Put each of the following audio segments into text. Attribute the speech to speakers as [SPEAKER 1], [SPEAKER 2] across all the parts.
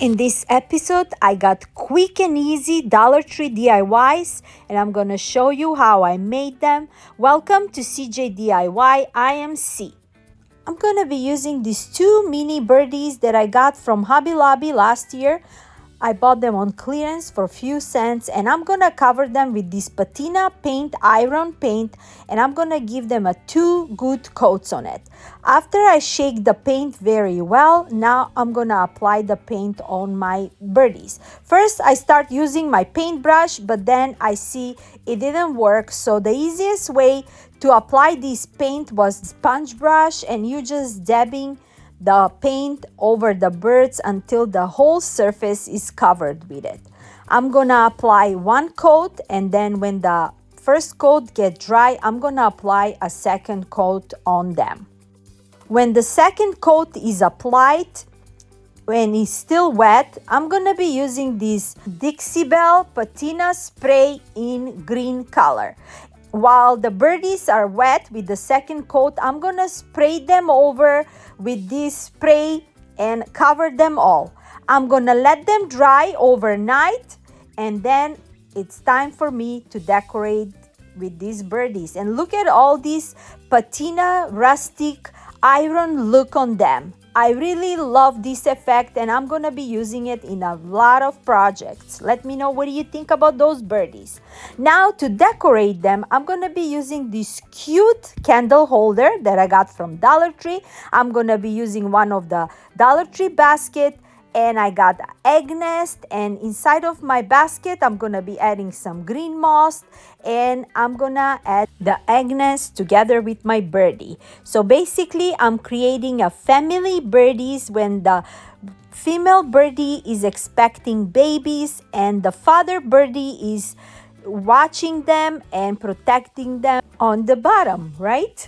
[SPEAKER 1] In this episode, I got quick and easy Dollar Tree DIYs, and I'm gonna show you how I made them. Welcome to CJ DIY. I am C. I'm gonna be using these two mini birdies that I got from Hobby Lobby last year. I bought them on clearance for a few cents, and I'm gonna cover them with this patina paint, iron paint, and I'm gonna give them a 2 good coats on it. After I shake the paint very well, now I'm gonna apply the paint on my birdies. First, I start using my paintbrush, but then I see it didn't work, so the easiest way to apply this paint was sponge brush, and you just dabbing the paint over the birds until the whole surface is covered with it. I'm gonna apply one coat, and then when the first coat gets dry, I'm gonna apply a second coat on them. When the second coat is applied, when it's still wet, I'm gonna be using this Dixie Belle patina spray in green color. While the birdies are wet with the second coat, I'm gonna spray them over with this spray and cover them all. I'm gonna let them dry overnight, and then it's time for me to decorate with these birdies. And look at all these patina rustic iron look on them. I really love this effect, and I'm gonna be using it in a lot of projects. Let me know what do you think about those birdies. Now to decorate them, I'm gonna be using this cute candle holder that I got from Dollar Tree. I'm gonna be using one of the Dollar Tree basket, and I got an egg nest, and inside of my basket I'm gonna be adding some green moss, and I'm gonna add the egg nest together with my birdie. So basically I'm creating a family birdies when the female birdie is expecting babies and the father birdie is watching them and protecting them on the bottom, right?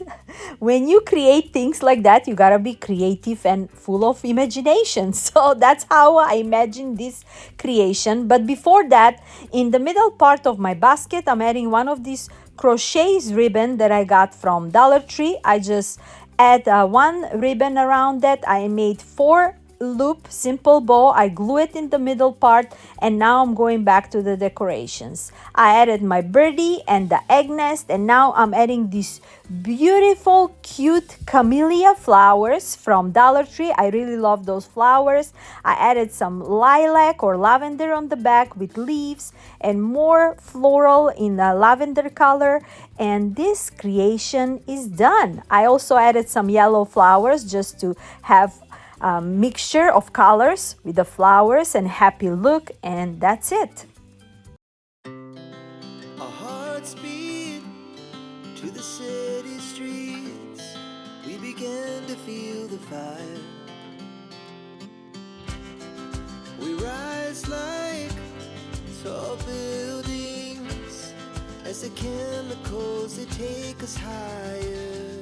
[SPEAKER 1] When you create things like that, you gotta be creative and full of imagination. So that's how I imagine this creation. But before that, in the middle part of my basket, I'm adding one of these crochets ribbon that I got from Dollar Tree. I just add one ribbon around that. I made 4 loop simple bow. I glue it in the middle part, and now I'm going back to the decorations. I added my birdie and the egg nest, and now I'm adding these beautiful cute camellia flowers from Dollar Tree. I really love those flowers. I added some lilac or lavender on the back with leaves and more floral in the lavender color, and this creation is done. I also added some yellow flowers just to have mixture of colors with the flowers and happy look, and that's it.
[SPEAKER 2] Our hearts beat to the city streets. We began to feel the fire. We rise like tall buildings as the chemicals they take us higher.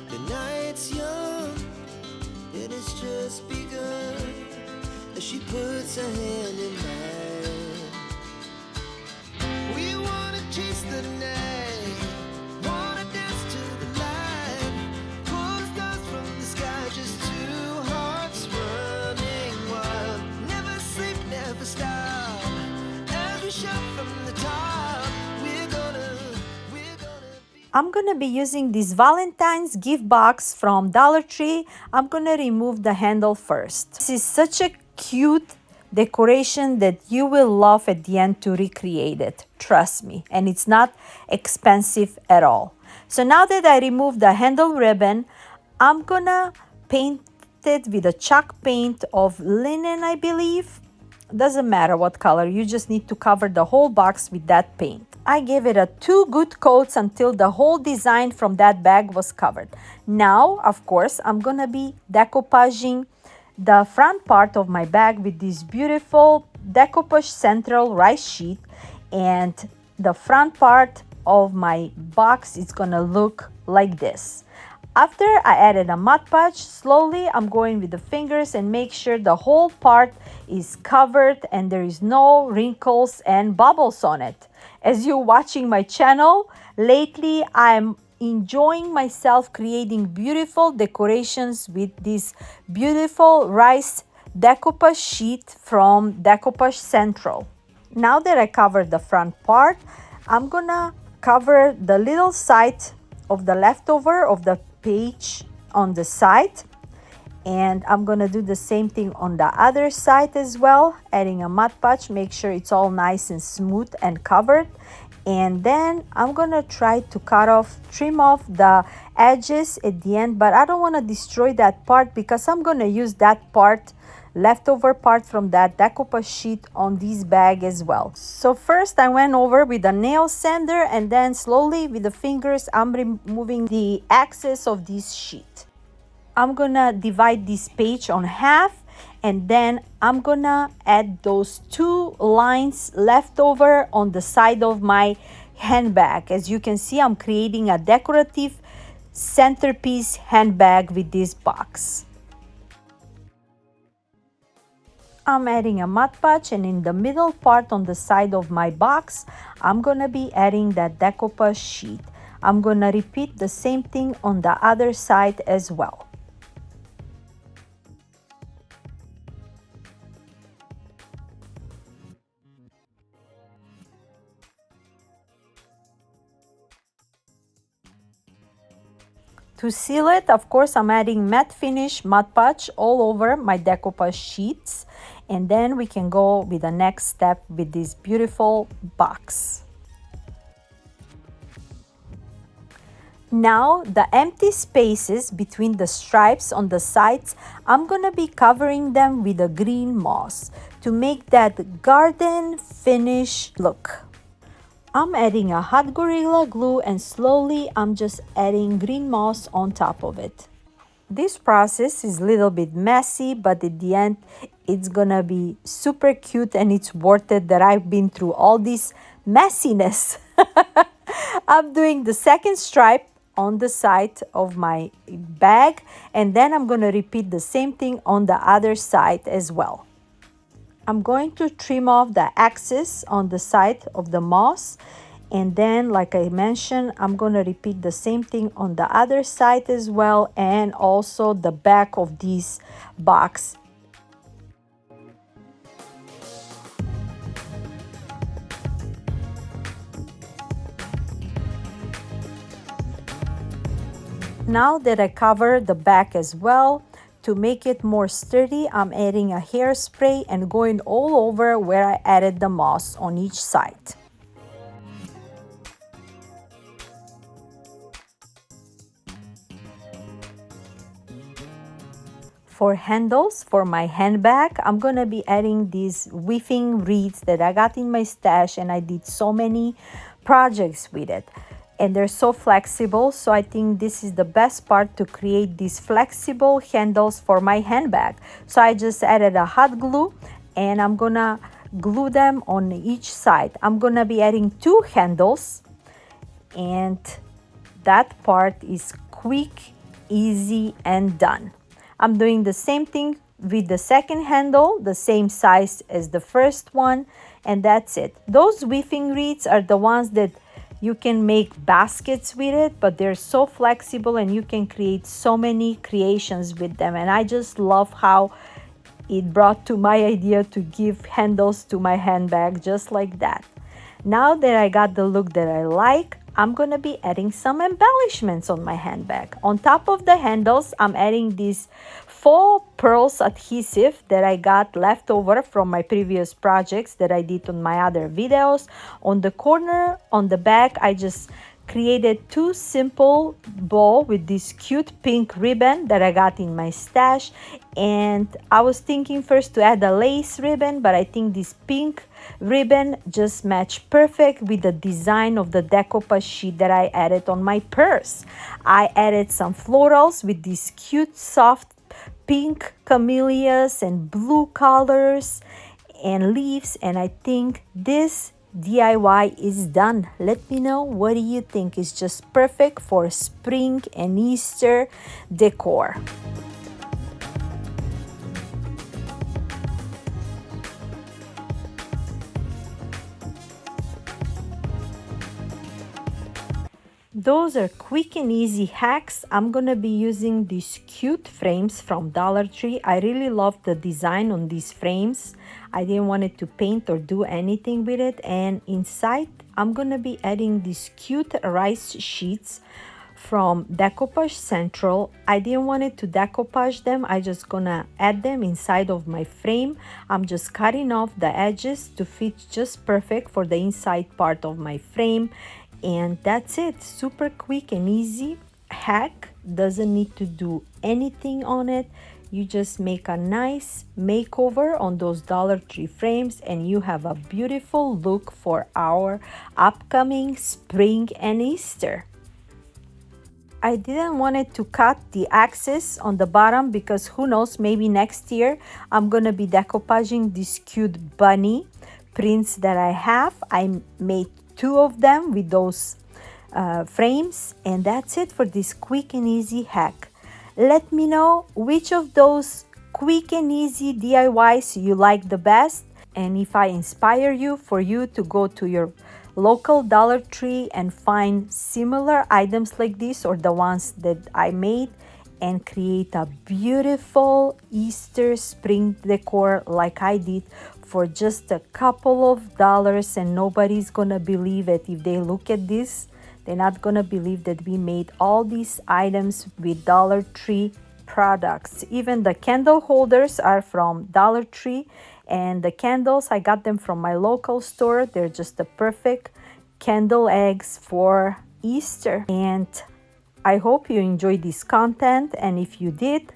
[SPEAKER 2] The night's young, and it's just begun as she puts her hand in mine. We wanna chase the night, wanna dance to the light, pull the stars from the sky, just 2 hearts running wild. Never sleep, never stop, as we shout from the top.
[SPEAKER 1] I'm gonna be using this Valentine's gift box from Dollar Tree. I'm gonna remove the handle first. This is such a cute decoration that you will love at the end to recreate it. Trust me. And it's not expensive at all. So now that I removed the handle ribbon, I'm gonna paint it with a chalk paint of linen, I believe. Doesn't matter what color, you just need to cover the whole box with that paint. I gave it a 2 good coats until the whole design from that bag was covered. Now, of course, I'm gonna be decoupaging the front part of my bag with this beautiful decoupage central rice sheet, and the front part of my box is gonna look like this. After I added a modpodge, slowly I'm going with the fingers and make sure the whole part is covered and there is no wrinkles and bubbles on it. As you're watching my channel, lately I'm enjoying myself creating beautiful decorations with this beautiful rice decoupage sheet from Decoupage Central. Now that I covered the front part, I'm gonna cover the little side of the leftover of the page on the side, and I'm gonna do the same thing on the other side as well, adding a Mod Podge, make sure it's all nice and smooth and covered. And then I'm gonna try to trim off the edges at the end, but I don't want to destroy that part because I'm gonna use that part, leftover part from that decoupage sheet, on this bag as well. So first I went over with a nail sander, and then slowly with the fingers I'm removing the excess of this sheet. I'm gonna divide this page on half, and then I'm gonna add those 2 lines left over on the side of my handbag. As you can see, I'm creating a decorative centerpiece handbag with this box. I'm adding a Mod Podge, and in the middle part on the side of my box, I'm gonna be adding that decoupage sheet. I'm gonna repeat the same thing on the other side as well. To seal it, of course, I'm adding matte finish Mod Podge all over my decoupage sheets, and then we can go with the next step with this beautiful box. Now the empty spaces between the stripes on the sides, I'm gonna be covering them with a green moss to make that garden finish look. I'm adding a hot Gorilla Glue, and slowly I'm just adding green moss on top of it. This process is a little bit messy, but at the end it's gonna be super cute, and it's worth it that I've been through all this messiness. I'm doing the second stripe on the side of my bag, and then I'm gonna repeat the same thing on the other side as well. I'm going to trim off the excess on the side of the moss, and then, like I mentioned, I'm going to repeat the same thing on the other side as well, and also the back of this box. Now that I cover the back as well, to make it more sturdy, I'm adding a hairspray and going all over where I added the moss on each side. For handles for my handbag, I'm gonna be adding these weaving reeds that I got in my stash, and I did so many projects with it. And they're so flexible, so I think this is the best part to create these flexible handles for my handbag. So I just added a hot glue, and I'm gonna glue them on each side. I'm gonna be adding 2 handles, and that part is quick, easy, and done. I'm doing the same thing with the second handle, the same size as the first one, and that's it. Those weaving reeds are the ones that you can make baskets with it, but they're so flexible and you can create so many creations with them. And I just love how it brought to my idea to give handles to my handbag just like that. Now that I got the look that I like, I'm gonna be adding some embellishments on my handbag. On top of the handles, I'm adding this faux pearls adhesive that I got left over from my previous projects that I did on my other videos. On the corner, on the back, I just created 2 simple bow with this cute pink ribbon that I got in my stash. And I was thinking first to add a lace ribbon, but I think this pink ribbon just matched perfect with the design of the decoupage sheet that I added on my purse. I added some florals with these cute soft pink camellias and blue colors and leaves, and I think this DIY is done. Let me know, what do you think? It's just perfect for spring and Easter decor. those are quick and easy hacks. I'm gonna be using these cute frames from Dollar Tree. I really love the design on these frames. I didn't want it to paint or do anything with it. And inside, I'm gonna be adding these cute rice sheets from Decoupage Central. I didn't want it to decoupage them. I just gonna add them inside of my frame. I'm just cutting off the edges to fit just perfect for the inside part of my frame. And that's it. Super quick and easy hack. Doesn't need to do anything on it. You just make a nice makeover on those Dollar Tree frames and you have a beautiful look for our upcoming spring and Easter. I didn't want it to cut the axis on the bottom because who knows, maybe next year I'm gonna be decoupaging this cute bunny prints that I have. I made 2 of them with those frames, and that's it for this quick and easy hack. Let me know which of those quick and easy DIYs you like the best, and if I inspire you for you to go to your local Dollar Tree and find similar items like this or the ones that I made and create a beautiful Easter spring decor like I did for just a couple of dollars, and nobody's gonna believe it. If they look at this, they're not gonna believe that we made all these items with Dollar Tree products. Even the candle holders are from Dollar Tree, and the candles, I got them from my local store. They're just the perfect candle eggs for Easter. And I hope you enjoyed this content, and if you did,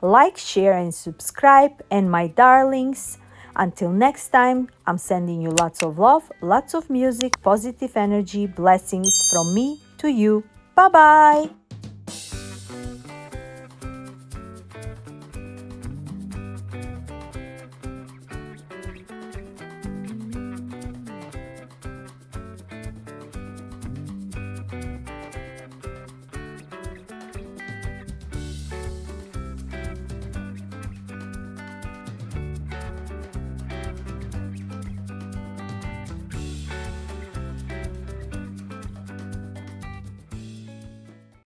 [SPEAKER 1] like, share, and subscribe. And my darlings, until next time, I'm sending you lots of love, lots of music, positive energy, blessings from me to you. Bye-bye.